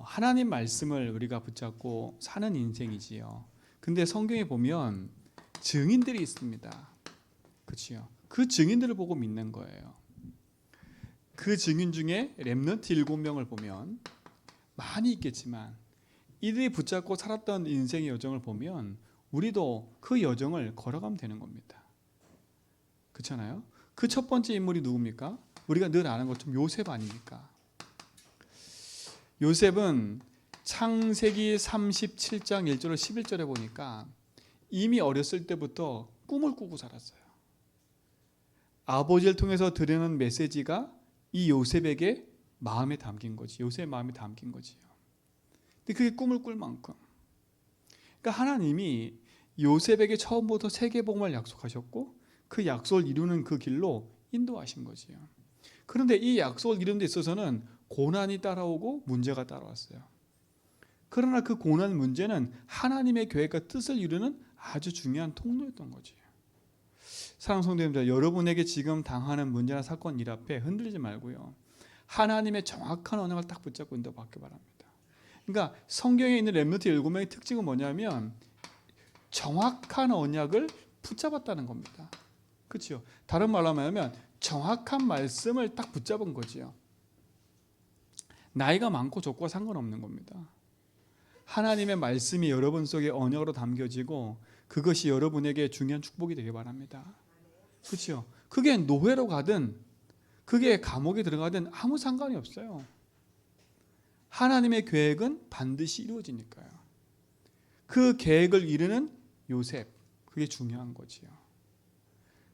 하나님 말씀을 우리가 붙잡고 사는 인생이지요. 근데 성경에 보면 증인들이 있습니다. 그렇죠? 그 증인들을 보고 믿는 거예요. 그 증인 중에 렘넌트 7명을 보면 많이 있겠지만 이들이 붙잡고 살았던 인생의 여정을 보면 우리도 그 여정을 걸어가면 되는 겁니다. 그렇잖아요? 그 첫 번째 인물이 누굽니까? 우리가 늘 아는 것처럼 요셉 아닙니까? 요셉은 창세기 37장 1절을 11절에 보니까 이미 어렸을 때부터 꿈을 꾸고 살았어요. 아버지를 통해서 들으는 메시지가 이 요셉에게 마음에 담긴 거지. 요셉의 마음에 담긴 거지요. 근데 그게 꿈을 꿀 만큼. 그러니까 하나님이 요셉에게 처음부터 세계복음을 약속하셨고 그 약속을 이루는 그 길로 인도하신 거지요. 그런데 이 약속을 이루는 데 있어서는 고난이 따라오고 문제가 따라왔어요. 그러나 그 고난 문제는 하나님의 계획과 뜻을 이루는 아주 중요한 통로였던 거지요. 사랑하는 성도님들, 여러분에게 지금 당하는 문제나 사건 일 앞에 흔들리지 말고요. 하나님의 정확한 언약을 딱 붙잡고 인도받기 바랍니다. 그러니까 성경에 있는 렘넌트 7명의 특징은 뭐냐면 정확한 언약을 붙잡았다는 겁니다. 그렇죠? 다른 말로 하면 정확한 말씀을 딱 붙잡은 거지요. 나이가 많고 적고가 상관없는 겁니다. 하나님의 말씀이 여러분 속에 언약으로 담겨지고 그것이 여러분에게 중요한 축복이 되길 바랍니다. 그렇죠? 그게 노예로 가든 그게 감옥에 들어가든 아무 상관이 없어요. 하나님의 계획은 반드시 이루어지니까요. 그 계획을 이루는 요셉, 그게 중요한 거지요.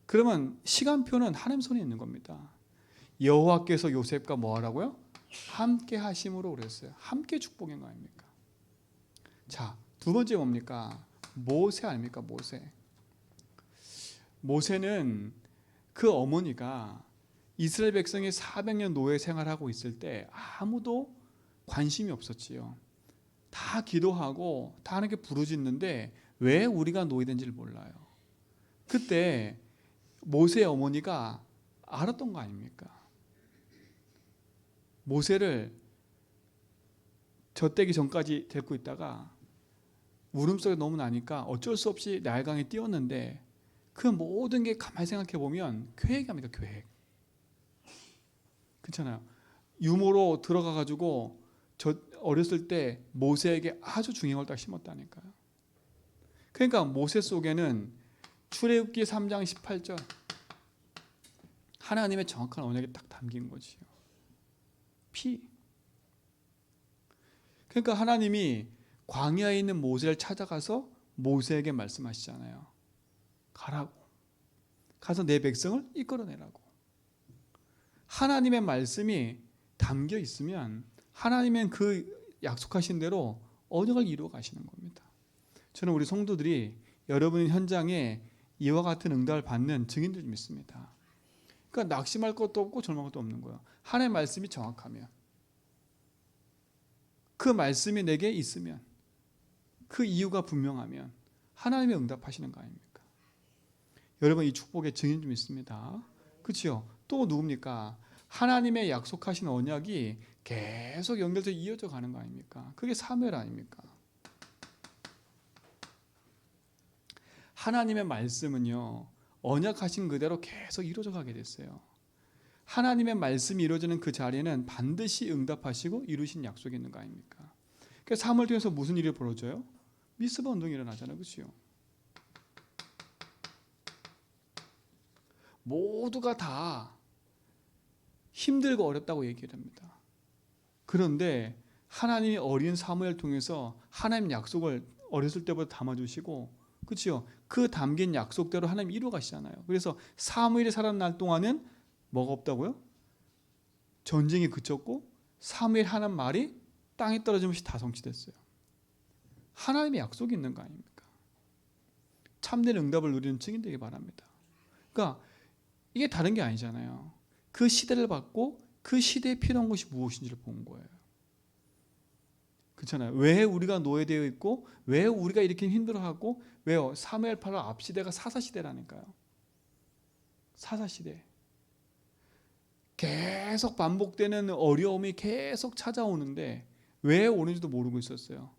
그러면 시간표는 하나님 손에 있는 겁니다. 여호와께서 요셉과 뭐 하라고요? 함께 하심으로 그랬어요. 함께 축복인 거 아닙니까? 자, 두 번째 뭡니까? 모세 아닙니까? 모세. 모세는 그 어머니가 이스라엘 백성이 400년 노예 생활하고 있을 때 아무도 관심이 없었지요. 다 기도하고 다 하나님께 부르짖는데 왜 우리가 노예된지를 몰라요. 그때 모세의 어머니가 알았던 거 아닙니까? 모세를 젖되기 전까지 데리고 있다가 울음소리가 너무 나니까 어쩔 수 없이 나일강에 띄웠는데 그 모든 게 가만히 생각해 보면 계획입니다. 계획. 그렇잖아요. 유모로 들어가 가지고 저 어렸을 때 모세에게 아주 중요한 걸 딱 심었다니까요. 그러니까 모세 속에는 출애굽기 3장 18절 하나님의 정확한 언약이 딱 담긴 거지요. 피. 그러니까 하나님이 광야에 있는 모세를 찾아가서 모세에게 말씀하시잖아요. 가라고. 가서 내 백성을 이끌어내라고. 하나님의 말씀이 담겨 있으면 하나님은 그 약속하신 대로 언약을 이루어 가시는 겁니다. 저는 우리 성도들이 여러분의 현장에 이와 같은 응답을 받는 증인들 믿습니다. 그러니까 낙심할 것도 없고 절망할 것도 없는 거예요. 하나님의 말씀이 정확하면, 그 말씀이 내게 있으면, 그 이유가 분명하면 하나님이 응답하시는 거 아닙니까? 여러분 이 축복의 증인 좀 있습니다. 그렇죠? 또 누굽니까? 하나님의 약속하신 언약이 계속 연결돼서 이어져 가는 거 아닙니까? 그게 사무엘 아닙니까? 하나님의 말씀은요, 언약하신 그대로 계속 이루어져 가게 됐어요. 하나님의 말씀이 이루어지는 그 자리에는 반드시 응답하시고 이루신 약속이 있는 거 아닙니까? 그래서 사무엘 통해서 무슨 일이 벌어져요? 미스바 운동이 일어나잖아요. 그렇죠? 모두가 다 힘들고 어렵다고 얘기를 합니다. 그런데 하나님이 어린 사무엘 통해서 하나님 약속을 어렸을 때부터 담아주시고, 그렇죠? 그 담긴 약속대로 하나님 이루어 가시잖아요. 그래서 사무엘이 살아난 날 동안은 뭐가 없다고요? 전쟁이 그쳤고 사무엘 하는 말이 땅에 떨어지면서 다 성취됐어요. 하나님의 약속이 있는 거 아닙니까? 참된 응답을 누리는 증인 되기 바랍니다. 그러니까 이게 다른 게 아니잖아요. 그 시대를 받고 그 시대에 필요한 것이 무엇인지를 본 거예요. 그렇잖아요. 왜 우리가 노예되어 있고 왜 우리가 이렇게 힘들어하고, 왜요? 사무엘 8월 앞시대가 사사시대라니까요. 사사시대. 계속 반복되는 어려움이 계속 찾아오는데 왜 오는지도 모르고 있었어요.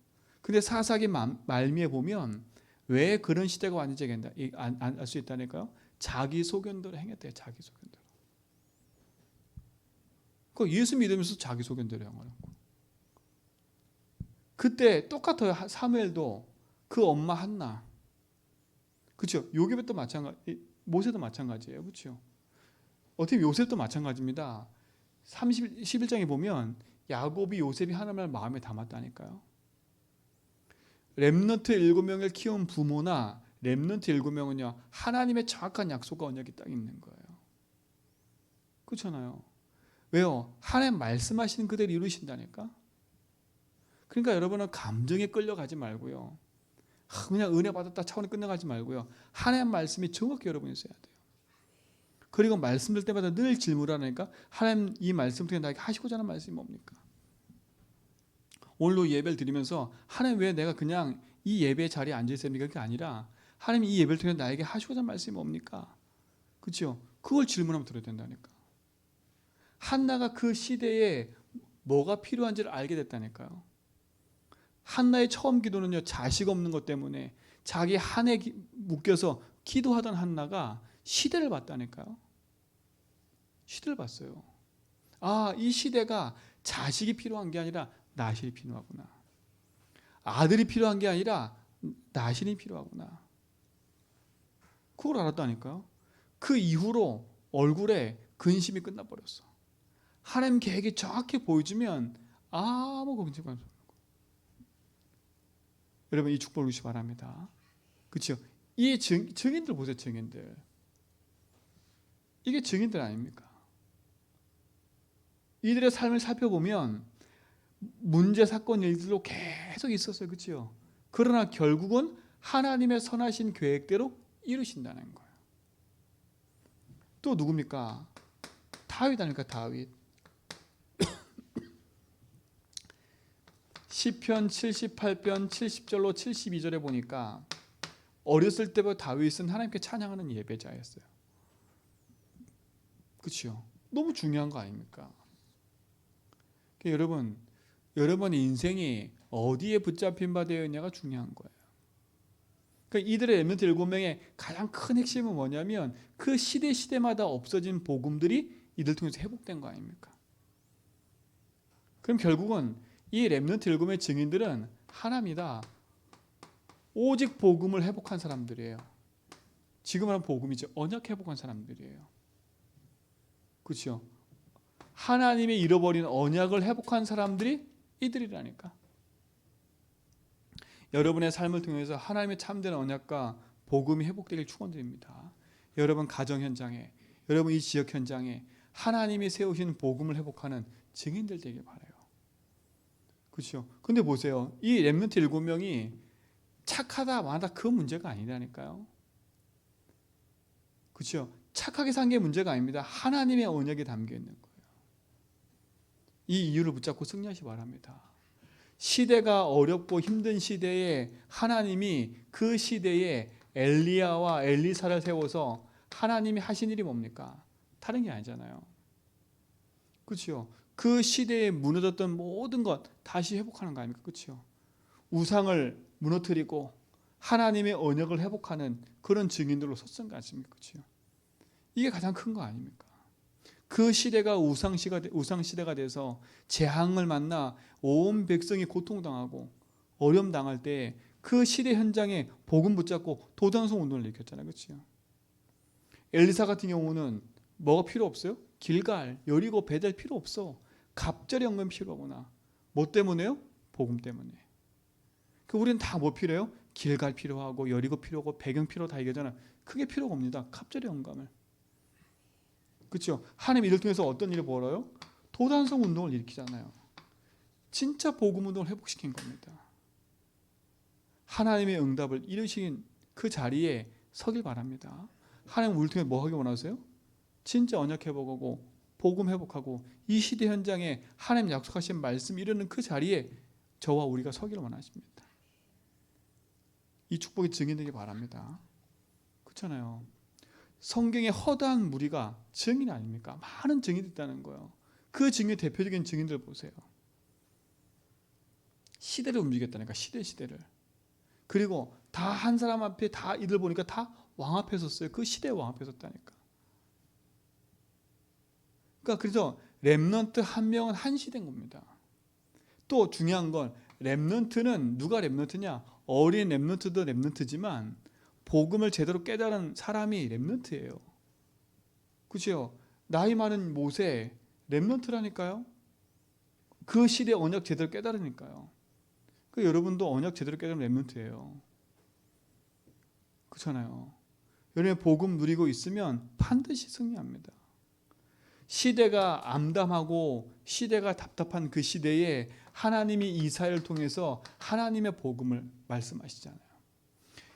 근데 사사기 말미에 보면 왜 그런 시대가 왔는지 알 수 있다니까요. 자기 소견대로 행했대요. 자기 소견대로. 그 예수 믿으면서 자기 소견대로 행하는 거. 그때 똑같아요. 사무엘도 그 엄마 한나. 그렇죠? 요셉도 마찬가지, 모세도 마찬가지예요. 그렇죠? 어떻게 요셉도 마찬가지입니다. 11장에 보면 야곱이 요셉이 하나님을 마음에 담았다니까요. 렘넌트 7명을 키운 부모나 렘넌트 7명은요 하나님의 정확한 약속과 언약이 딱 있는 거예요. 그렇잖아요. 왜요? 하나님 말씀하시는 그대로 이루신다니까. 그러니까 여러분은 감정에 끌려가지 말고요. 그냥 은혜 받았다 차원에 끝나가지 말고요. 하나님 말씀이 정확히 여러분이 써야 돼요. 그리고 말씀 들 때마다 늘 질문하니까 하나님 이 말씀 통해 나에게 하시고자 하는 말씀이 뭡니까? 오늘도 예배를 드리면서 하나님 왜 내가 그냥 이 예배 자리에 앉아 있습니까? 그게 아니라 하나님 이 예배를 통해 나에게 하시고자 하는 말씀이 뭡니까? 그렇죠? 그걸 질문하면 들어야 된다니까. 한나가 그 시대에 뭐가 필요한지를 알게 됐다니까요. 한나의 처음 기도는요 자식 없는 것 때문에 자기 한에 묶여서 기도하던 한나가 시대를 봤다니까요. 시대를 봤어요. 아, 이 시대가 자식이 필요한 게 아니라 나실이 필요하구나. 아들이 필요한 게 아니라 나실이 필요하구나. 그걸 알았다니까요. 그 이후로 얼굴에 근심이 끝나버렸어. 하나님 계획이 정확히 보여주면 아무 걱정 없는 거예요. 여러분 이 축복을 누리시기 바랍니다. 그렇죠? 이 증인들 보세요. 증인들. 이게 증인들 아닙니까? 이들의 삶을 살펴보면 문제 사건 일들로 계속 있었어요. 그렇죠? 그러나 결국은 하나님의 선하신 계획대로 이루신다는 거예요. 또 누굽니까? 다윗 아닙니까? 다윗. 시편 78편 70절로 72절에 보니까 어렸을 때부터 다윗은 하나님께 찬양하는 예배자였어요. 그렇죠? 너무 중요한 거 아닙니까? 여러분, 여러분의 인생이 어디에 붙잡힌 바 되어 있냐가 중요한 거예요. 그러니까 이들의 렘넌트 7명의 가장 큰 핵심은 뭐냐면 그 시대마다 없어진 복음들이 이들 통해서 회복된 거 아닙니까? 그럼 결국은 이 렘넌트 7명의 증인들은 하나입니다. 오직 복음을 회복한 사람들이에요. 지금 말하는 복음이죠. 언약 회복한 사람들이에요. 그렇죠? 하나님이 잃어버린 언약을 회복한 사람들이 이들이라니까. 여러분의 삶을 통해서 하나님의 참된 언약과 복음이 회복되길 축원드립니다. 여러분 가정 현장에, 여러분 이 지역 현장에 하나님이 세우신 복음을 회복하는 증인들 되길 바라요. 그렇죠? 근데 보세요. 이 렘넌트 7명이 착하다 마다 그 문제가 아니라니까요. 그렇죠? 착하게 산 게 문제가 아닙니다. 하나님의 언약이 담겨 있는 거예요. 이 이유를 붙잡고 승리하시기 바랍니다. 시대가 어렵고 힘든 시대에 하나님이 그 시대에 엘리야와 엘리사를 세워서 하나님이 하신 일이 뭡니까? 다른 게 아니잖아요. 그렇죠? 그 시대에 무너졌던 모든 것 다시 회복하는 거 아닙니까? 그렇죠? 우상을 무너뜨리고 하나님의 언약을 회복하는 그런 증인들로 섰던 거 아닙니까? 그렇죠? 이게 가장 큰 거 아닙니까? 그 시대가 우상시대가 돼서 재앙을 만나 온 백성이 고통당하고 어려움 당할 때 그 시대 현장에 복음 붙잡고 도단성 운동을 일으켰잖아요. 그렇죠? 엘리사 같은 경우는 뭐가 필요 없어요? 길갈, 여리고, 베델 필요 없어. 갑절의 연금 필요하구나. 뭐 때문에요? 복음 때문에. 우리는 다 뭐 필요해요? 길갈 필요하고 여리고 필요하고 배경 필요 다 얘기하잖아요. 그게 필요가 없습니다. 갑절의 영감을. 그렇죠? 하나님 이를 통해서 어떤 일을 벌어요? 도단성 운동을 일으키잖아요. 진짜 복음 운동을 회복시킨 겁니다. 하나님의 응답을 이루신 그 자리에 서길 바랍니다. 하나님 우리를 통해 뭐 하기 원하세요? 진짜 언약 회복하고 복음 회복하고 이 시대 현장에 하나님 약속하신 말씀 이루는 그 자리에 저와 우리가 서기를 원하십니다. 이 축복이 증인되기 바랍니다. 그렇잖아요. 성경에 허다한 무리가 증인 아닙니까? 많은 증인이 있다는 거예요. 그 증인 대표적인 증인들 보세요. 시대를 움직였다니까. 시대를. 그리고 다 한 사람 앞에 다 이들 보니까 다 왕 앞에 섰어요. 그 시대에 왕 앞에 섰다니까. 그러니까 그래서 렘넌트 한 명은 한 시대인 겁니다. 또 중요한 건 렘넌트는 누가 렘넌트냐? 어린 렘넌트도 렘넌트지만 복음을 제대로 깨달은 사람이 렘넌트예요. 그렇죠? 나이 많은 모세 렘넌트라니까요. 그 시대 언약 제대로 깨달으니까요. 그 여러분도 언약 제대로 깨달은 렘넌트예요. 그렇잖아요. 여러분 복음 누리고 있으면 반드시 승리합니다. 시대가 암담하고 시대가 답답한 그 시대에 하나님이 이사야를 통해서 하나님의 복음을 말씀하시잖아요.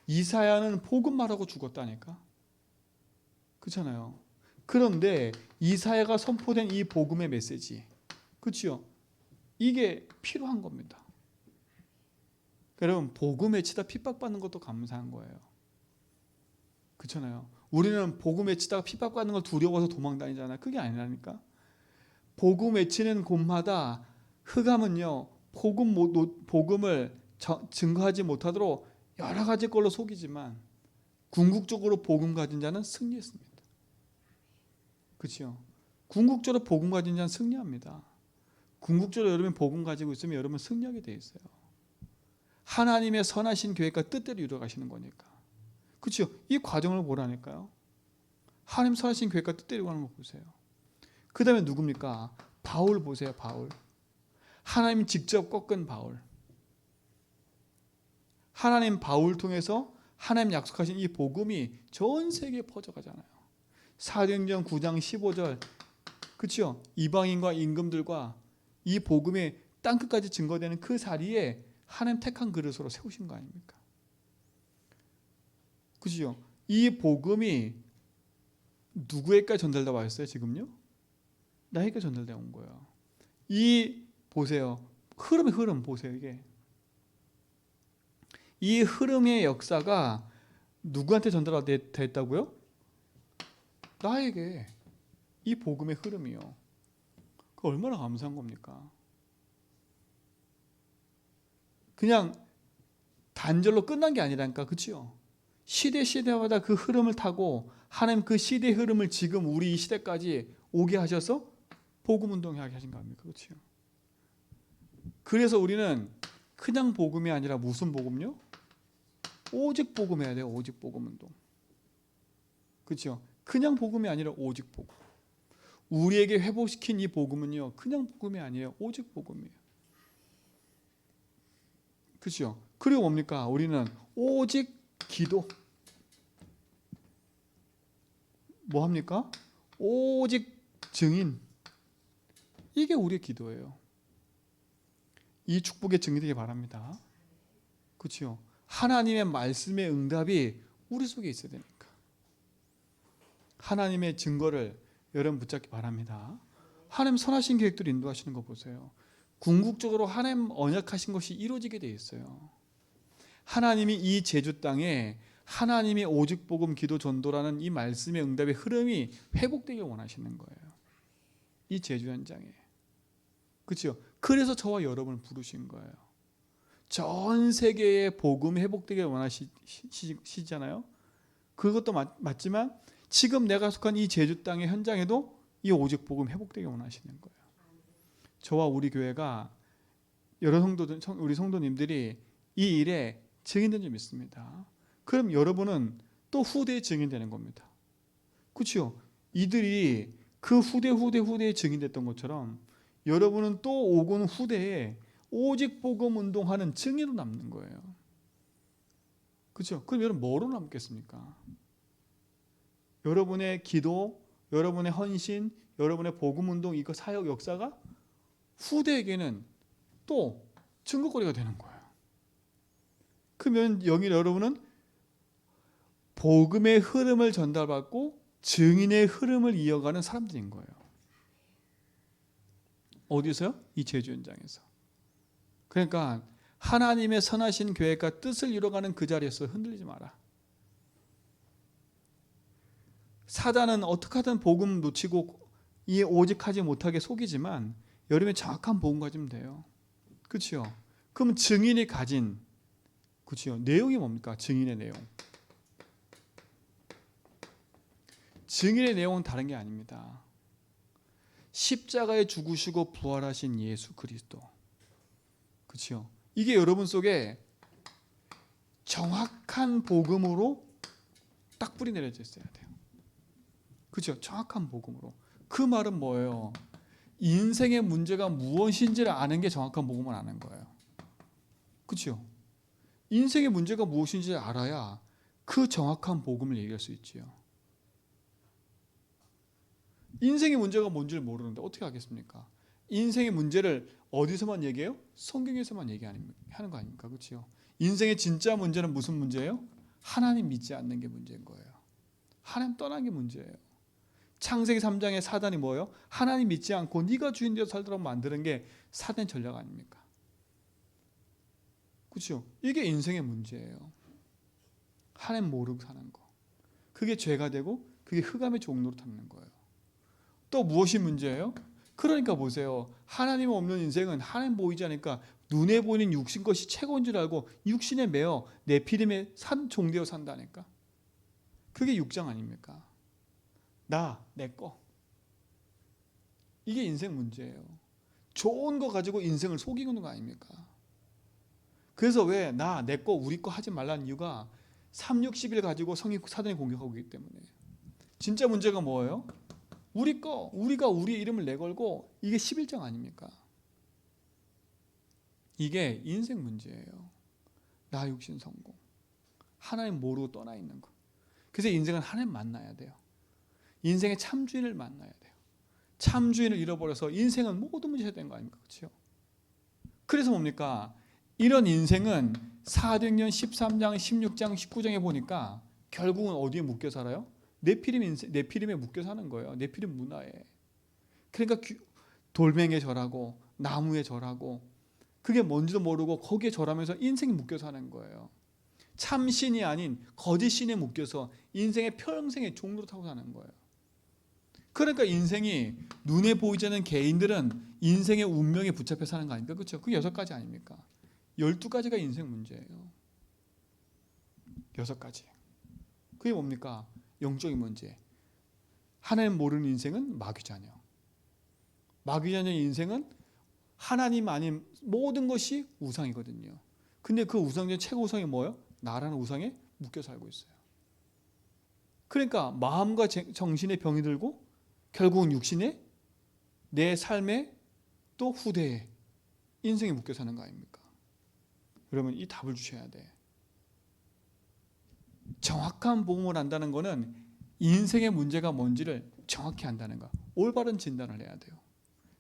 이사야는 복음 말하고 죽었다니까. 그렇잖아요. 그런데 이사야가 선포된 이 복음의 메시지, 그렇죠? 이게 필요한 겁니다. 여러분 복음 외치다 핍박받는 것도 감사한 거예요. 그렇잖아요. 우리는 복음 외치다가 핍박받는 걸 두려워서 도망다니잖아요. 그게 아니라니까. 복음 외치는 곳마다 흑암은요, 복음을 증거하지 못하도록 여러 가지 걸로 속이지만 궁극적으로 복음 가진 자는 승리했습니다. 그렇죠? 궁극적으로 복음 가진 자는 승리합니다. 궁극적으로 여러분이 복음 가지고 있으면 여러분 승리하게 돼 있어요. 하나님의 선하신 계획과 뜻대로 이루어가시는 거니까. 그렇죠? 이 과정을 보라니까요. 하나님 선하신 계획과 뜻대로 가는 거 보세요. 그 다음에 누굽니까? 바울 보세요. 바울. 하나님 직접 꺾은 바울. 하나님 바울 통해서 하나님 약속하신 이 복음이 전 세계에 퍼져가잖아요. 사도행전 9장 15절. 그렇죠? 이방인과 임금들과 이 복음이 땅끝까지 증거되는 그 자리에 하나님 택한 그릇으로 세우신 거 아닙니까? 그죠? 이 복음이 누구에게 전달되어 왔어요? 지금요? 나에게 전달되어 온 거예요. 이 보세요. 흐름 보세요. 이게 이 흐름의 역사가 누구한테 전달됐다고요? 나에게. 이 복음의 흐름이요. 그 얼마나 감사한 겁니까? 그냥 단절로 끝난 게 아니라니까. 그렇죠? 시대마다 그 흐름을 타고 하나님 그 시대의 흐름을 지금 우리 이 시대까지 오게 하셔서 복음 운동하게 하신 거 아닙니까? 그렇죠? 그래서 우리는 그냥 복음이 아니라 무슨 복음요? 오직 복음 해야 돼요. 오직 복음 운동. 그렇죠? 그냥 복음이 아니라 오직 복음. 우리에게 회복시킨 이 복음은요, 그냥 복음이 아니에요. 오직 복음이에요. 그렇죠? 그리고 뭡니까? 우리는 오직 기도. 뭐 합니까? 오직 증인. 이게 우리의 기도예요. 이 축복의 증인이 되길 바랍니다. 그렇죠? 하나님의 말씀의 응답이 우리 속에 있어야 되니까. 하나님의 증거를 여러분 붙잡기 바랍니다. 하나님 선하신 계획들을 인도하시는 거 보세요. 궁극적으로 하나님 언약하신 것이 이루어지게 돼 있어요. 하나님이 이 제주 땅에 하나님의 오직 복음 기도 전도라는 이 말씀의 응답의 흐름이 회복되길 원하시는 거예요. 이 제주 현장에. 그렇죠? 그래서 저와 여러분을 부르신 거예요. 전 세계의 복음이 회복되길 원하시잖아요. 그것도 맞지만 지금 내가 속한 이 제주 땅의 현장에도 이 오직 복음 회복되길 원하시는 거예요. 저와 우리 교회가 여러 우리 성도님들이 이 일에 증인된 줄 믿습니다. 그럼 여러분은 또 후대의 증인되는 겁니다. 그렇죠? 이들이 그 후대의 증인됐던 것처럼 여러분은 또 오고는 후대에 오직 복음 운동하는 증인으로 남는 거예요. 그렇죠? 그럼 여러분 뭐로 남겠습니까? 여러분의 기도, 여러분의 헌신, 여러분의 복음 운동 이거 사역 역사가 후대에게는 또 증거거리가 되는 거예요. 그러면 여기 여러분은 복음의 흐름을 전달받고 증인의 흐름을 이어가는 사람들인 거예요. 어디서요? 이 제주 현장에서. 그러니까 하나님의 선하신 계획과 뜻을 이뤄가는 그 자리에서 흔들리지 마라. 사단은 어떻게 하든 복음 놓치고 오직하지 못하게 속이지만 여러분이 정확한 복음 가지면 돼요. 그렇죠? 그럼 증인이 가진 그렇죠. 내용이 뭡니까? 증인의 내용. 증인의 내용은 다른 게 아닙니다. 십자가에 죽으시고 부활하신 예수 그리스도. 그렇죠. 이게 여러분 속에 정확한 복음으로 딱 뿌리 내려져 있어야 돼요. 그렇죠. 정확한 복음으로. 그 말은 뭐예요? 인생의 문제가 무엇인지를 아는 게 정확한 복음을 아는 거예요. 그렇죠. 인생의 문제가 무엇인지 알아야 그 정확한 복음을 얘기할 수 있지요. 인생의 문제가 뭔지를 모르는데 어떻게 하겠습니까? 인생의 문제를 어디서만 얘기해요? 성경에서만 얘기하는 거 아닙니까? 그렇죠? 인생의 진짜 문제는 무슨 문제예요? 하나님 믿지 않는 게 문제인 거예요. 하나님 떠난 게 문제예요. 창세기 3장에 사단이 뭐예요? 하나님 믿지 않고 네가 주인 되어 살도록 만드는 게 사단의 전략 아닙니까? 그렇죠? 이게 인생의 문제예요. 하나님 모르고 사는 거. 그게 죄가 되고 그게 흑암의 종로로 타는 거예요. 또 무엇이 문제예요? 그러니까 보세요. 하나님 없는 인생은 하나님 보이지 않으니까 눈에 보이는 육신 것이 최고인 줄 알고 육신에 매어 네피림에 종되어 산다니까. 그게 육장 아닙니까? 내 거. 이게 인생 문제예요. 좋은 거 가지고 인생을 속이는 거 아닙니까? 그래서 왜 내 거, 우리 거 하지 말라는 이유가 360일 가지고 사단이 공격하고 있기 때문에. 진짜 문제가 뭐예요? 우리 거, 우리가 우리의 이름을 내걸고 이게 11장 아닙니까? 이게 인생 문제예요. 나 육신 성공. 하나님 모르고 떠나 있는 거. 그래서 인생은 하나님 만나야 돼요. 인생의 참주인을 만나야 돼요. 참주인을 잃어버려서 인생은 모든 문제가 된 거 아닙니까? 그렇죠? 그래서 뭡니까? 이런 인생은 사도행전 13장, 16장, 19장에 보니까 결국은 어디에 묶여 살아요? 네피림에 묶여 사는 거예요. 네피림 문화에. 그러니까 돌멩이에 절하고 나무에 절하고 그게 뭔지도 모르고 거기에 절하면서 인생이 묶여 사는 거예요. 참신이 아닌 거짓 신에 묶여서 인생의 평생의 종로로 타고 사는 거예요. 그러니까 인생이 눈에 보이지 않는 개인들은 인생의 운명에 붙잡혀 사는 거 아닙니까? 그렇죠? 그 6가지 아닙니까? 12가지가 인생 문제예요. 6가지. 그게 뭡니까? 영적인 문제. 하나님 모르는 인생은 마귀자녀. 마귀자녀의 인생은 하나님 아닌 모든 것이 우상이거든요. 근데 그 우상 중에 최고 우상이 뭐예요? 나라는 우상에 묶여 살고 있어요. 그러니까 마음과 정신의 병이 들고 결국은 육신에 내 삶에 또 후대에 인생에 묶여 사는 거 아닙니까? 여러분 이 답을 주셔야 돼. 정확한 복음을 안다는 것은 인생의 문제가 뭔지를 정확히 안다는 거. 올바른 진단을 해야 돼요.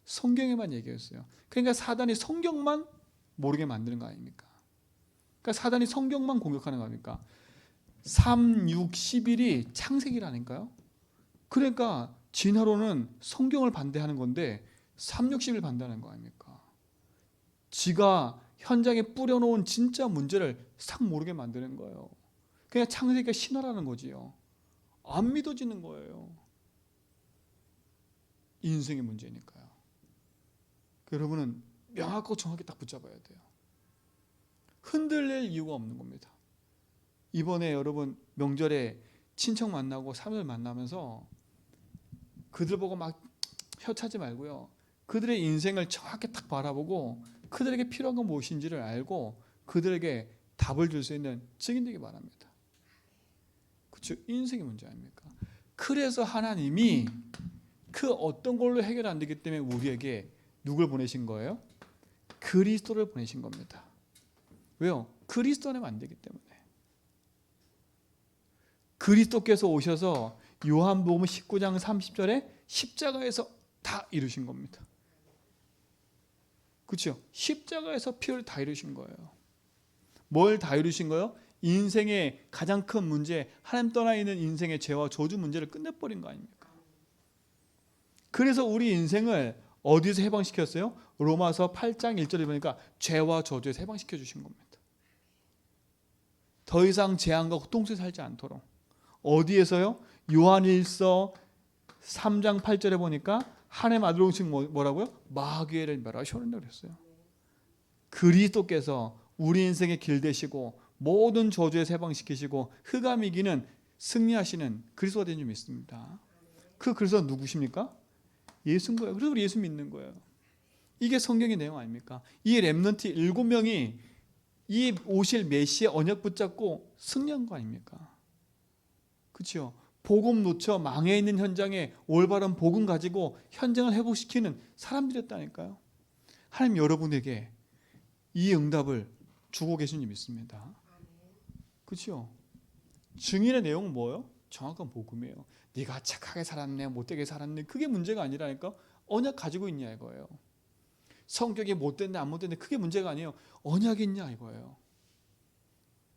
성경에만 얘기했어요. 그러니까 사단이 성경만 모르게 만드는 거 아닙니까? 그러니까 사단이 성경만 공격하는 거 아닙니까? 3, 6, 11이 창세기라니까요. 그러니까 진화론은 성경을 반대하는 건데 3, 6, 11을 반대하는 거 아닙니까? 지가 현장에 뿌려놓은 진짜 문제를 싹 모르게 만드는 거예요. 그냥 창세기가 신화라는 거지요. 안 믿어지는 거예요. 인생의 문제니까요. 여러분은 명확하고 정확히 딱 붙잡아야 돼요. 흔들릴 이유가 없는 겁니다. 이번에 여러분 명절에 친척 만나고 사람들 만나면서 그들 보고 막 혀차지 말고요. 그들의 인생을 정확히 딱 바라보고 그들에게 필요한 건 무엇인지를 알고 그들에게 답을 줄 수 있는 증인 되기 바랍니다. 그렇죠? 인생의 문제 아닙니까? 그래서 하나님이 그 어떤 걸로 해결 안 되기 때문에 우리에게 누굴 보내신 거예요? 그리스도를 보내신 겁니다. 왜요? 그리스도 안에 안 되기 때문에. 그리스도께서 오셔서 요한복음 19장 30절에 십자가에서 다 이루신 겁니다. 그렇죠? 십자가에서 피를 다 이루신 거예요. 뭘 다 이루신 거예요? 인생의 가장 큰 문제, 하나님 떠나 있는 인생의 죄와 저주 문제를 끝내버린 거 아닙니까? 그래서 우리 인생을 어디서 해방시켰어요? 로마서 8장 1절에 보니까 죄와 저주에서 해방시켜 주신 겁니다. 더 이상 재앙과 고통 속에 살지 않도록. 어디에서요? 요한일서 3장 8절에 보니까 하나님 아들 오신 뭐라고요? 마귀를 멸하시오는다 그랬어요. 그리스도께서 우리 인생의 길 되시고 모든 저주에서 해방시키시고 흑암 이기는 승리하시는 그리스도가 된 줄 믿습니다. 그 그리스도가 누구십니까? 예수인 거예요. 그래서 우리 예수 믿는 거예요. 이게 성경의 내용 아닙니까? 이 렘넌트 7명이 이 오실 메시아 언약 붙잡고 승리한 거 아닙니까? 그렇죠? 복음 놓쳐 망해 있는 현장에 올바른 복음 가지고 현장을 회복시키는 사람들이었다니까요. 하나님 여러분에게 이 응답을 주고 계신 줄 믿습니다. 그렇죠? 증인의 내용은 뭐예요? 정확한 복음이에요. 네가 착하게 살았네, 못되게 살았네, 그게 문제가 아니라니까. 언약 가지고 있냐 이거예요. 성격이 못됐네 안 못됐네 그게 문제가 아니에요. 언약이 있냐 이거예요.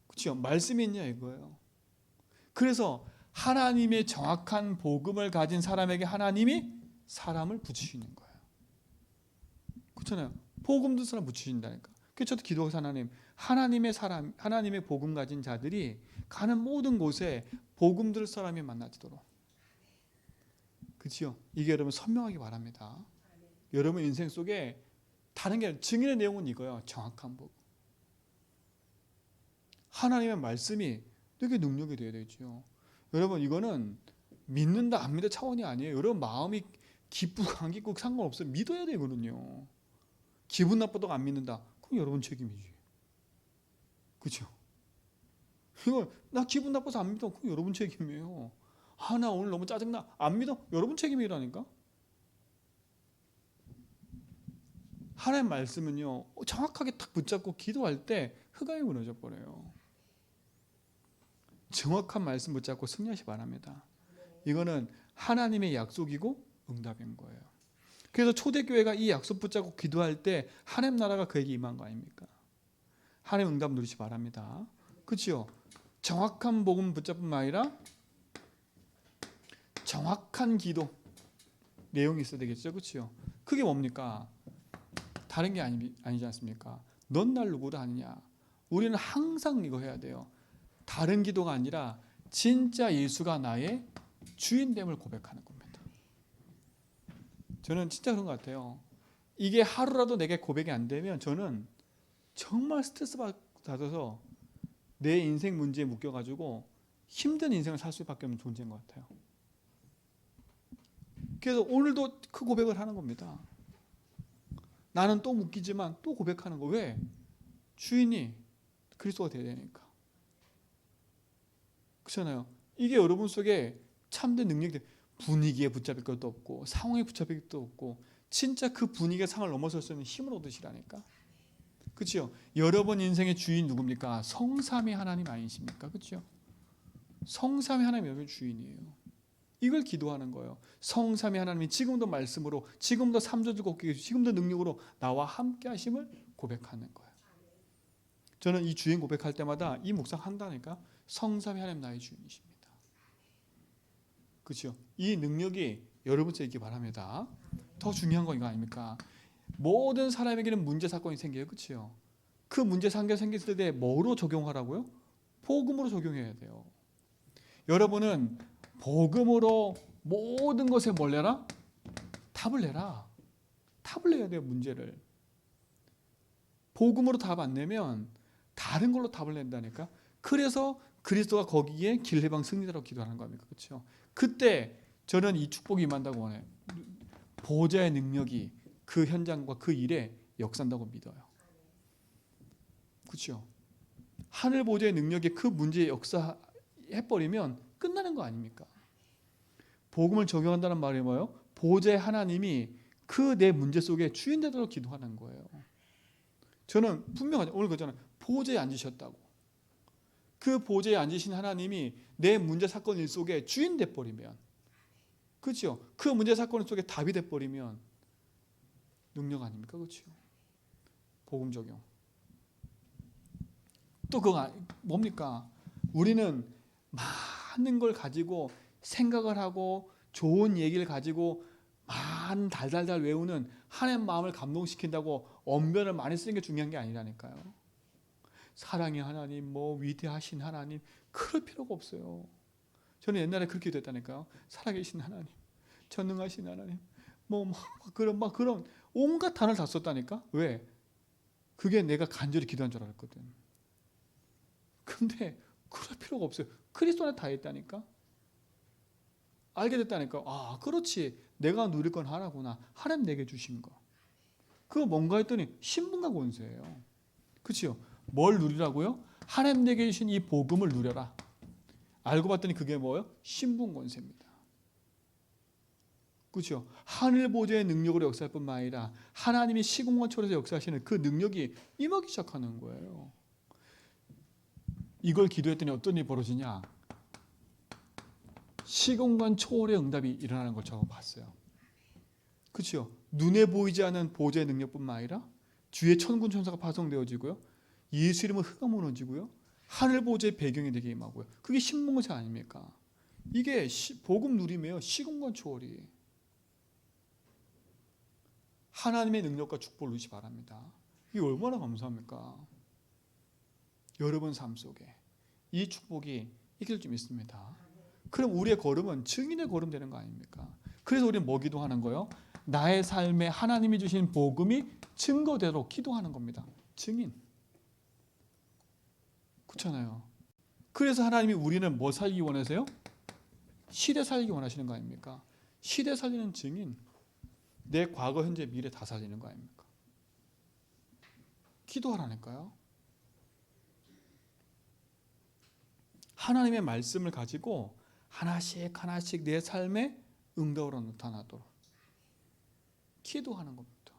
그렇죠? 말씀이 있냐 이거예요. 그래서 하나님의 정확한 복음을 가진 사람에게 하나님이 사람을 붙이시는 거예요. 그렇잖아요. 복음 듣는 사람 붙이신다니까. 그래서 저도 기도해서 하나님의 사람, 하나님의 복음 가진 자들이 가는 모든 곳에 복음 들을 사람이 만나지도록. 그렇죠? 이게 여러분 선명하기 바랍니다. 여러분 인생 속에 다른 게 아니라 증인의 내용은 이거예요. 정확한 복음. 하나님의 말씀이 되게 능력이 되어야 되죠. 여러분 이거는 믿는다 안 믿는다 차원이 아니에요. 여러분 마음이 기쁘고 안 기쁘고 상관없어요. 믿어야 돼요. 이거는요. 기분 나쁘다고 안 믿는다. 그럼 여러분 책임이지. 그렇죠? 이거 나 기분 나빠서 안 믿어. 그럼 여러분 책임이에요. 아, 나 오늘 너무 짜증나. 안 믿어. 여러분 책임이라니까. 하나님 말씀은요. 정확하게 딱 붙잡고 기도할 때 흑암이 무너져 버려요. 정확한 말씀 붙잡고 승리하시 바랍니다. 이거는 하나님의 약속이고 응답인 거예요. 그래서 초대교회가 이 약속 붙잡고 기도할 때 하나님 나라가 그에게 임한 거 아닙니까? 하나님 응답 누리시 바랍니다. 그렇죠? 정확한 복음 붙잡뿐만 아니라 정확한 기도 내용이 있어야 되겠죠. 그렇죠? 그게 뭡니까? 다른 게 아니지 않습니까? 넌 날 누구로 아느냐? 우리는 항상 이거 해야 돼요. 다른 기도가 아니라 진짜 예수가 나의 주인됨을 고백하는 겁니다. 저는 진짜 그런 것 같아요. 이게 하루라도 내게 고백이 안 되면 저는 정말 스트레스 받아서 내 인생 문제에 묶여가지고 힘든 인생을 살 수밖에 없는 존재인 것 같아요. 그래서 오늘도 그 고백을 하는 겁니다. 나는 또 묶이지만 또 고백하는 거. 왜? 주인이 그리스도가 되어야 되니까. 그렇잖아요. 이게 여러분 속에 참된 능력이 분위기에 붙잡힐 것도 없고 상황에 붙잡힐 것도 없고 진짜 그 분위기의 상을 넘어설 수 있는 힘을 얻으시라니까. 그렇죠? 여러분 인생의 주인 누굽니까? 성삼위 하나님 아니십니까? 그렇죠? 성삼위 하나님 여러분 주인이에요. 이걸 기도하는 거예요. 성삼위 하나님이 지금도 말씀으로, 지금도 삼조주 걷기, 지금도 능력으로 나와 함께 하심을 고백하는 거예요. 저는 이 주인 고백할 때마다 이 묵상 한다니까. 성삼위 하나님 나의 주인이십니다. 그렇죠? 이 능력이 여러분께 있기 바랍니다. 더 중요한 건 이거 아닙니까? 모든 사람에게는 문제 사건이 생겨요. 그렇죠? 그 문제 사건이 생겼을 때 뭐로 적용하라고요? 복음으로 적용해야 돼요. 여러분은 복음으로 모든 것에 뭘 내라? 답을 내라. 답을 내야 돼요. 문제를. 복음으로 답 안 내면 다른 걸로 답을 낸다니까. 그래서 그리스도가 거기에 길해방 승리자라고 기도하는 겁니까? 그렇죠? 그때 저는 이 축복이 임한다고 원해요. 보좌의 능력이 그 현장과 그 일에 역사한다고 믿어요. 그렇죠? 하늘 보좌의 능력이 그 문제에 역사해버리면 끝나는 거 아닙니까? 복음을 적용한다는 말이 뭐예요? 보좌의 하나님이 그 내 문제 속에 주인 되도록 기도하는 거예요. 저는 분명하죠. 오늘 그러잖아요. 보좌에 앉으셨다고. 그 보좌에 앉으신 하나님이 내 문제 사건 일 속에 주인 돼버리면, 그렇죠? 그 문제 사건 속에 답이 돼버리면 능력 아닙니까? 그렇죠? 복음 적용. 또 그거 뭡니까? 우리는 많은 걸 가지고 생각을 하고 좋은 얘기를 가지고 많은 달달달 외우는 하나님 마음을 감동시킨다고 언변을 많이 쓰는 게 중요한 게 아니라니까요. 사랑의 하나님, 뭐 위대하신 하나님, 그럴 필요가 없어요. 저는 옛날에 그렇게 됐다니까요. 살아계신 하나님, 전능하신 하나님, 그런 온갖 단어를 다 썼다니까. 왜? 그게 내가 간절히 기도한 줄 알았거든. 근데 그럴 필요가 없어요. 그리스도 안에 다 있다니까. 알게 됐다니까. 아, 그렇지. 내가 누릴 건 하나구나. 하나님 내게 주신 거. 그거 뭔가 했더니 신분과 권세예요. 그렇죠? 뭘 누리라고요? 하나님 내게 주신 이 복음을 누려라. 알고 봤더니 그게 뭐예요? 신분 권세입니다. 그렇죠? 하늘 보좌의 능력으로 역사할 뿐만 아니라 하나님이 시공간 초월해서 역사하시는 그 능력이 임하기 시작하는 거예요. 이걸 기도했더니 어떤 일이 벌어지냐? 시공간 초월의 응답이 일어나는 걸 제가 봤어요. 그렇죠? 눈에 보이지 않는 보좌의 능력뿐만 아니라 주의 천군 천사가 파송되어지고요. 예수 이름은 흑암 무너지고요. 하늘 보좌의 배경이 되게 임하고요. 그게 신문고사 아닙니까? 이게 복음 누리며 시공간 초월이 하나님의 능력과 축복을 누리시 바랍니다. 이게 얼마나 감사합니까? 여러분 삶 속에 이 축복이 있길 좀 있습니다. 그럼 우리의 걸음은 증인의 걸음 되는 거 아닙니까? 그래서 우리는 뭐 기도하는 거예요? 나의 삶에 하나님이 주신 복음이 증거되도록 기도하는 겁니다. 증인. 그렇잖아요. 그래서 하나님이 우리는 뭐 살기 원하세요? 시대 살기 원하시는 거 아닙니까? 시대 살리는 증인. 내 과거, 현재, 미래 다 살리는 거 아닙니까? 기도하라니까요. 하나님의 말씀을 가지고 하나씩 하나씩 내 삶에 응답으로 나타나도록 기도하는 겁니다.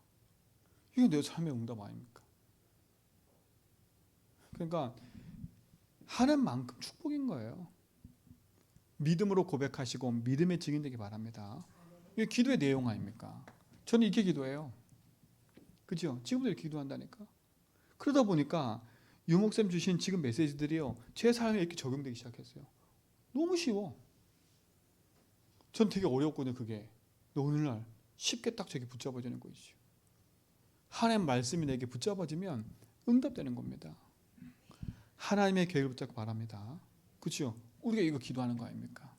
이게 내 삶의 응답 아닙니까? 그러니까 하는 만큼 축복인 거예요. 믿음으로 고백하시고 믿음의 증인 되기 바랍니다. 이게 기도의 내용 아닙니까? 저는 이렇게 기도해요. 그죠? 지금도 이렇게 기도한다니까. 그러다 보니까 유목쌤 주신 지금 메시지들이요, 제 삶에 이렇게 적용되기 시작했어요. 너무 쉬워. 전 되게 어려웠거든요, 그게. 오늘날 쉽게 딱 저기 붙잡아지는 거죠. 하나님 말씀이 내게 붙잡아지면 응답되는 겁니다. 하나님의 계획을 붙잡고 바랍니다. 그렇죠? 우리가 이거 기도하는 거 아닙니까?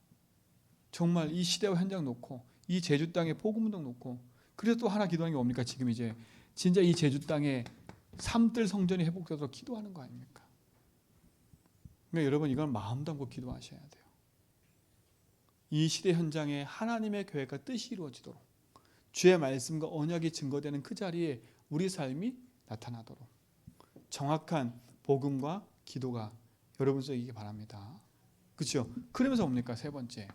정말 이 시대와 현장 놓고 이 제주 땅에 복음운동 놓고 그래서 또 하나 기도하는 게 뭡니까? 지금 이제 진짜 이 제주 땅에 삼뜰 성전이 회복되도록 기도하는 거 아닙니까? 그러니까 여러분 이건 마음 담고 기도하셔야 돼요. 이 시대 현장에 하나님의 계획과 뜻이 이루어지도록 주의 말씀과 언약이 증거되는 그 자리에 우리 삶이 나타나도록 정확한 복음과 기도가 여러분 속에 있기 바랍니다. 그렇죠? 그러면서 뭡니까? 세 번째,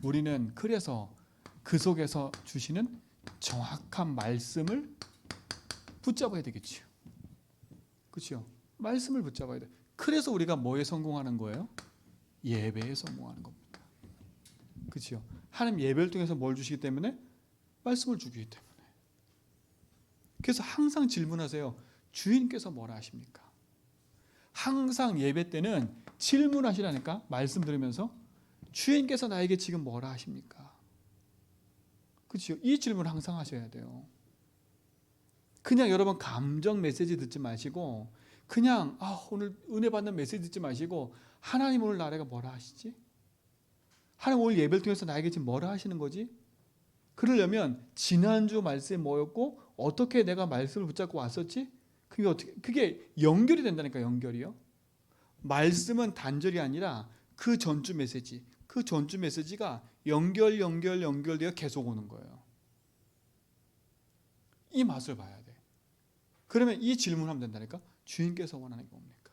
우리는 그래서 그 속에서 주시는 정확한 말씀을 붙잡아야 되겠죠. 그렇죠? 말씀을 붙잡아야 돼. 그래서 우리가 뭐에 성공하는 거예요? 예배에 성공하는 겁니다. 그렇죠? 하나님 예배를 통해서 뭘 주시기 때문에? 말씀을 주기 때문에. 그래서 항상 질문하세요. 주인께서 뭐라 하십니까? 항상 예배 때는 질문하시라니까. 말씀 들으면서 주인께서 나에게 지금 뭐라 하십니까? 그렇죠? 이 질문을 항상 하셔야 돼요. 그냥 여러분 감정 메시지 듣지 마시고 그냥 오늘 은혜 받는 메시지 듣지 마시고 하나님 오늘 나에게 뭐라 하시지? 하나님 오늘 예배를 통해서 나에게 지금 뭐라 하시는 거지? 그러려면 지난주 말씀이 뭐였고 어떻게 내가 말씀을 붙잡고 왔었지? 그게 연결이 된다니까. 연결이요. 말씀은 단절이 아니라 그 전주 메시지, 그 전주 메시지가 연결되어 계속 오는 거예요. 이 맛을 봐야 돼. 그러면 이 질문하면 된다니까. 주인께서 원하는 게 뭡니까?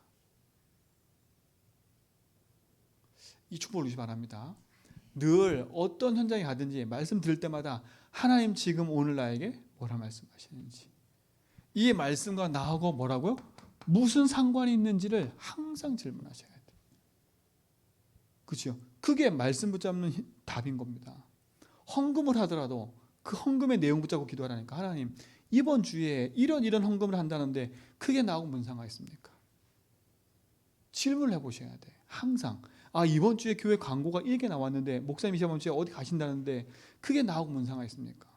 이 축복을 주시기 바랍니다. 늘 어떤 현장에 가든지 말씀 들을 때마다 하나님 지금 오늘 나에게 뭐라 말씀하시는지, 이 말씀과 나하고 뭐라고요? 무슨 상관이 있는지를 항상 질문하셔야 돼요. 그렇죠? 그게 말씀 붙잡는 답인 겁니다. 헌금을 하더라도 그 헌금의 내용 붙잡고 기도하라니까. 하나님 이번 주에 이런 헌금을 한다는데 그게 나하고 무슨 상관이 있습니까? 질문을 해보셔야 돼. 항상. 이번 주에 교회 광고가 이게 나왔는데 목사님이 저번 주에 어디 가신다는데 그게 나하고 무슨 상관이 있습니까?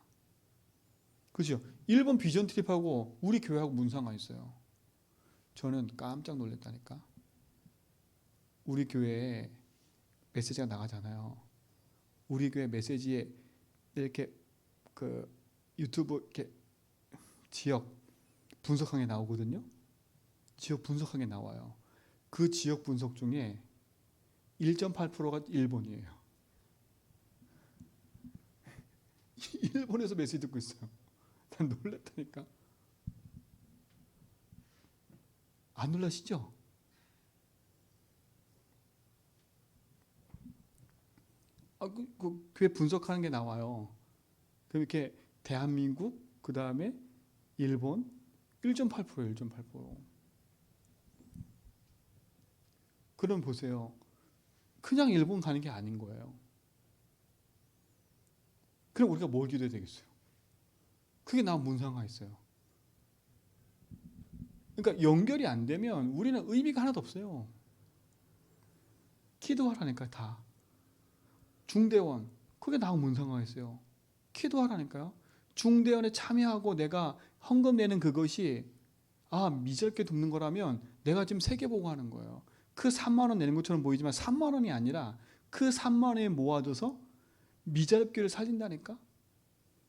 그렇죠? 일본 비전 트립하고 우리 교회하고 무슨 상관이 있어요? 저는 깜짝 놀랐다니까. 우리 교회에 메시지가 나가잖아요. 우리 교회 메시지에 이렇게 그 유튜브 이렇게 지역 분석하게 나오거든요. 지역 분석한 게 나와요. 그 지역 분석 중에 1.8%가 일본이에요. 일본에서 메시지 듣고 있어요. 난 놀랐다니까. 안 놀라시죠? 그 교회 분석하는 게 나와요. 그럼 이렇게 대한민국, 그 다음에 일본 1.8%예요. 1.8%. 그럼 보세요. 그냥 일본 가는 게 아닌 거예요. 그럼 우리가 뭘 기도해야 되겠어요? 그게 나 문상가 있어요. 그러니까 연결이 안 되면 우리는 의미가 하나도 없어요. 기도하라니까 다. 중대원, 그게 나하고 문상가 있어요. 기도하라니까요. 중대원에 참여하고 내가 헌금 내는 그것이 미절게 돕는 거라면 내가 지금 세계보고 하는 거예요. 그 3만 원 내는 것처럼 보이지만 3만 원이 아니라 그 3만 원이 모아져서 미자립교를 살린다니까?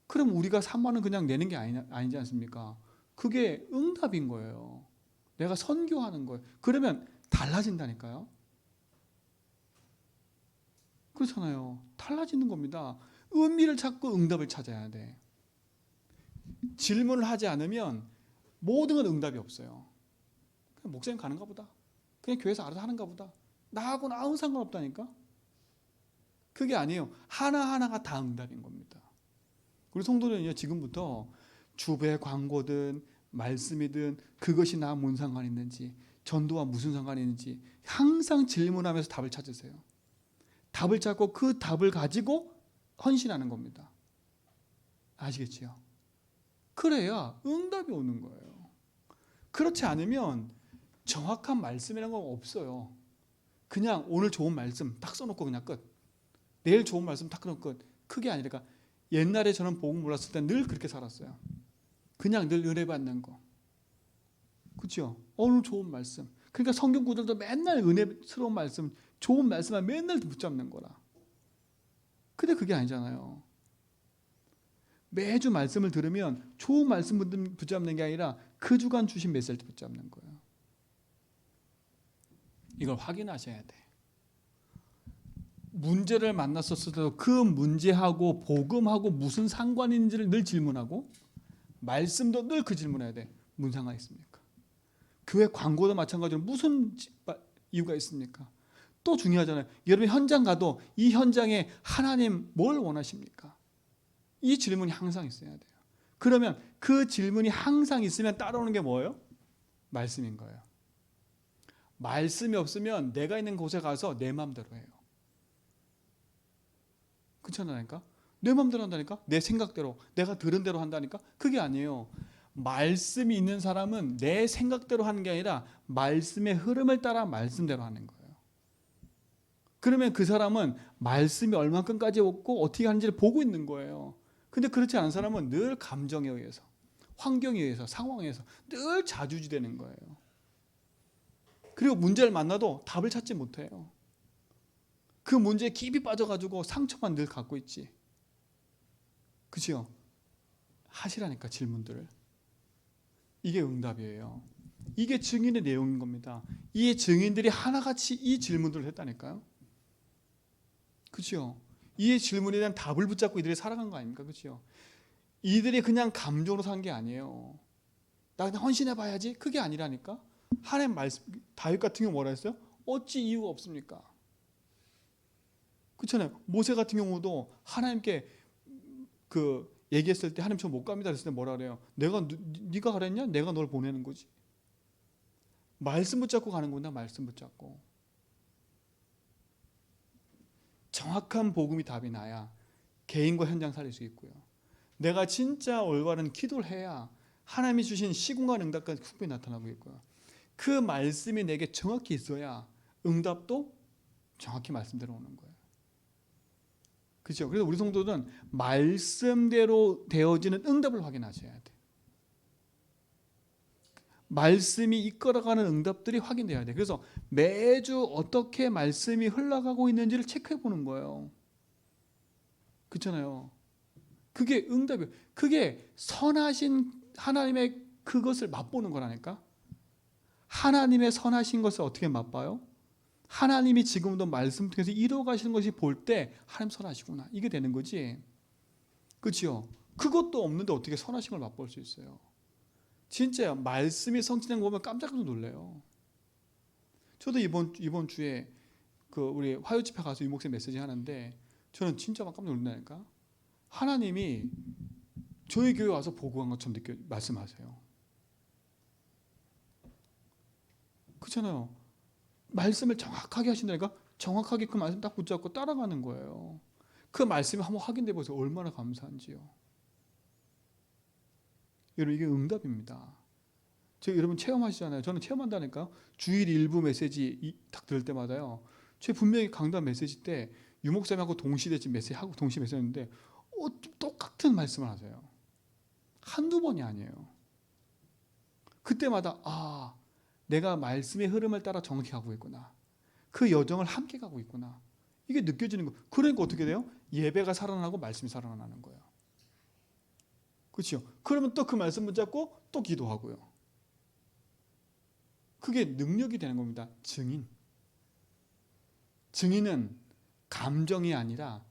그럼 우리가 3만 원 그냥 내는 게 아니지 않습니까? 그게 응답인 거예요. 내가 선교하는 거예요. 그러면 달라진다니까요. 그렇잖아요. 달라지는 겁니다. 의미를 찾고 응답을 찾아야 돼. 질문을 하지 않으면 모든 건 응답이 없어요. 그냥 목사님 가는가 보다. 그냥 교회에서 알아서 하는가 보다. 나하고는 아무 상관없다니까. 그게 아니에요. 하나하나가 다 응답인 겁니다. 우리 성도는요, 지금부터 주배 광고든 말씀이든 그것이 나와 무슨 상관이 있는지, 전도와 무슨 상관이 있는지 항상 질문하면서 답을 찾으세요. 답을 찾고 그 답을 가지고 헌신하는 겁니다. 아시겠지요? 그래야 응답이 오는 거예요. 그렇지 않으면 정확한 말씀이라는 건 없어요. 그냥 오늘 좋은 말씀 딱 써놓고 그냥 끝. 내일 좋은 말씀 딱 써놓고 끝. 그게 아니라 옛날에 저는 복음 몰랐을 때 늘 그렇게 살았어요. 그냥 늘 은혜 받는 거. 그렇죠? 오늘 좋은 말씀. 그러니까 성경 구절도 맨날 은혜스러운 말씀, 좋은 말씀만 맨날 붙잡는 거라. 근데 그게 아니잖아요. 매주 말씀을 들으면 좋은 말씀 붙잡는 게 아니라 그 주간 주신 메시지 붙잡는 거예요. 이걸 확인하셔야 돼. 문제를 만났었을 때도 그 문제하고 복음하고 무슨 상관이 있는지를 늘 질문하고 말씀도 늘 그 질문해야 돼. 무슨 상관이 있습니까? 교회 광고도 마찬가지로 무슨 이유가 있습니까? 또 중요하잖아요. 여러분 현장 가도 이 현장에 하나님 뭘 원하십니까? 이 질문이 항상 있어야 돼요. 그러면 그 질문이 항상 있으면 따라오는 게 뭐예요? 말씀인 거예요. 말씀이 없으면 내가 있는 곳에 가서 내 마음대로 해요. 그렇잖아요. 내 마음대로 한다니까? 내 생각대로, 내가 들은 대로 한다니까? 그게 아니에요. 말씀이 있는 사람은 내 생각대로 하는 게 아니라 말씀의 흐름을 따라 말씀대로 하는 거예요. 그러면 그 사람은 말씀이 얼마큼까지 없고 어떻게 하는지를 보고 있는 거예요. 근데 그렇지 않은 사람은 늘 감정에 의해서, 환경에 의해서, 상황에 의해서 늘 좌지우지되는 거예요. 그리고 문제를 만나도 답을 찾지 못해요. 그 문제에 깊이 빠져가지고 상처만 늘 갖고 있지. 그치요? 하시라니까 질문들을. 이게 응답이에요. 이게 증인의 내용인 겁니다. 이 증인들이 하나같이 이 질문들을 했다니까요. 그치요? 이 질문에 대한 답을 붙잡고 이들이 살아간 거 아닙니까? 그치요? 이들이 그냥 감정으로 산 게 아니에요. 나 그냥 헌신해 봐야지. 그게 아니라니까. 하나님 말씀, 다윗 같은 경우 뭐라 했어요? 어찌 이유가 없습니까? 그렇잖아요. 모세 같은 경우도 하나님께 얘기했을 때 하나님 저 못 갑니다 그랬을 때 뭐라 그래요? 네가 가랬냐? 내가 널 보내는 거지. 말씀 붙잡고 가는구나. 말씀 붙잡고. 정확한 복음이 답이 나야 개인과 현장 살릴 수 있고요. 내가 진짜 올바른 기도를 해야 하나님이 주신 시공과 응답까지 충분히 나타나고 있고요. 그 말씀이 내게 정확히 있어야 응답도 정확히 말씀대로 오는 거예요. 그렇죠? 그래서 우리 성도는 말씀대로 되어지는 응답을 확인하셔야 돼요. 말씀이 이끌어가는 응답들이 확인돼야 돼요. 그래서 매주 어떻게 말씀이 흘러가고 있는지를 체크해 보는 거예요. 그렇잖아요. 그게 응답이에요. 그게 선하신 하나님의 그것을 맛보는 거라니까. 하나님의 선하신 것을 어떻게 맛봐요? 하나님이 지금도 말씀 통해서 이루어가시는 것이 볼 때 하나님 선하시구나, 이게 되는 거지. 그렇죠? 그것도 없는데 어떻게 선하신 걸 맛볼 수 있어요? 진짜요. 말씀이 성취된 거 보면 깜짝 놀래요. 저도 이번 주에 그 우리 화요 집회 가서 유목사 메시지 하는데 저는 진짜 막 깜짝 놀란다니까. 하나님이 저희 교회 와서 보고한 것처럼 말씀하세요. 그렇잖아요. 말씀을 정확하게 하신다니까. 정확하게 그 말씀 딱 붙잡고 따라가는 거예요. 그 말씀이 한번 확인돼 보세요. 얼마나 감사한지요. 여러분, 이게 응답입니다. 여러분 체험하시잖아요. 저는 체험한다니까. 주일 일부 메시지 딱 들을 때마다요. 제가 분명히 강단 메시지 때 유목사님하고 동시에 메시지하고 동시에 메시지했는데 똑같은 말씀을 하세요. 한두 번이 아니에요. 그때마다 내가 말씀의 흐름을 따라 정확히 가고 있구나. 그 여정을 함께 가고 있구나. 이게 느껴지는 거. 그러니까 어떻게 돼요? 예배가 살아나고 말씀이 살아나는 거예요. 그렇죠? 그러면 또 그 말씀 붙잡고 또 기도하고요. 그게 능력이 되는 겁니다. 증인은 감정이 아니라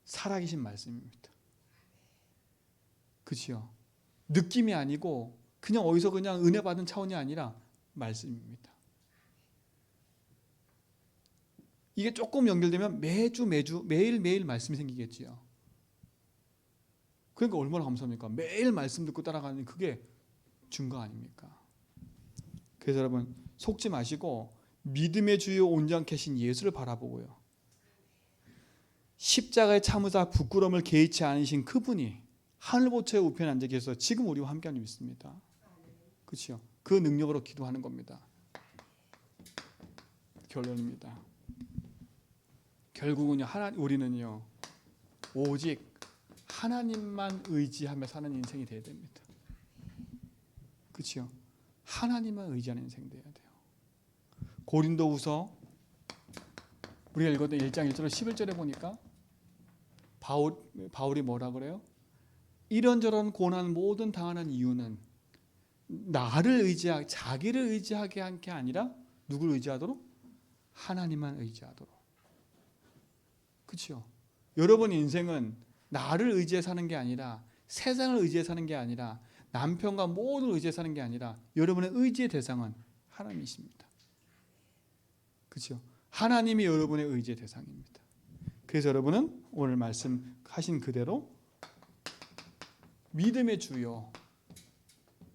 살아계신 말씀입니다. 그렇죠? 느낌이 아니고 그냥 어디서 그냥 은혜 받은 차원이 아니라 말씀입니다. 이게 조금 연결되면 매일 말씀이 생기겠지요. 그러니까 얼마나 감사합니까? 매일 말씀 듣고 따라가는 그게 증거 아닙니까? 그래서 여러분 속지 마시고 믿음의 주요 온전케 하신 예수를 바라보고요. 십자가에 참으사 부끄러움을 개의치 않으신 그분이 하늘보좌의 우편에 앉아 계셔서 지금 우리와 함께하는 줄 믿습니다. 그렇죠? 그 능력으로 기도하는 겁니다. 결론입니다. 결국은요, 우리는요 오직 하나님만 의지하며 사는 인생이 되어야 됩니다. 그렇죠? 하나님만 의지하는 인생 되어야 돼요. 고린도후서 우리가 읽었던 1장 1절 11절에 보니까 바울이 뭐라 그래요? 이런저런 고난 모든 당하는 이유는 자기를 의지하게 한 게 아니라 누구를 의지하도록? 하나님만 의지하도록. 그렇죠? 여러분 인생은 나를 의지해 사는 게 아니라 세상을 의지해 사는 게 아니라 남편과 모든 의지해 사는 게 아니라 여러분의 의지의 대상은 하나님이십니다. 그렇죠? 하나님이 여러분의 의지의 대상입니다. 그래서 여러분은 오늘 말씀하신 그대로 믿음의 주요,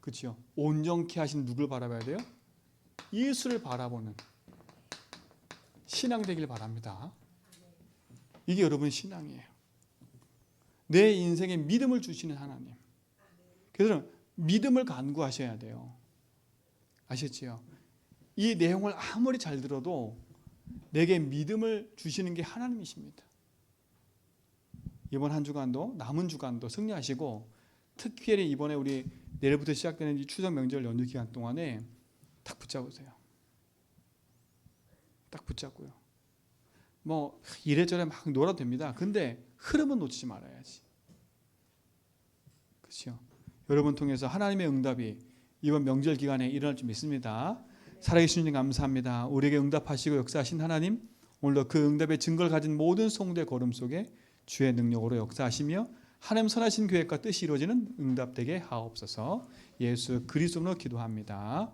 그렇죠? 온전케 하신 누굴 바라봐야 돼요? 예수를 바라보는 신앙 되길 바랍니다. 이게 여러분의 신앙이에요. 내 인생에 믿음을 주시는 하나님. 그래서 믿음을 간구하셔야 돼요. 아셨지요? 이 내용을 아무리 잘 들어도 내게 믿음을 주시는 게 하나님이십니다. 이번 한 주간도 남은 주간도 승리하시고 특별히 이번에 우리 내일부터 시작되는 이 추석 명절 연휴 기간 동안에 딱 붙잡으세요. 딱 붙잡고요. 뭐 이래저래 막 놀아도 됩니다. 근데 흐름은 놓치지 말아야지. 그렇죠? 여러분 통해서 하나님의 응답이 이번 명절 기간에 일어날 줄 믿습니다. 살아계신 주님 감사합니다. 우리에게 응답하시고 역사하신 하나님, 오늘도 그 응답의 증거를 가진 모든 성도의 걸음 속에 주의 능력으로 역사하시며 하나님 선하신 계획과 뜻이 이루어지는 응답되게 하옵소서. 예수 그리스도로 기도합니다.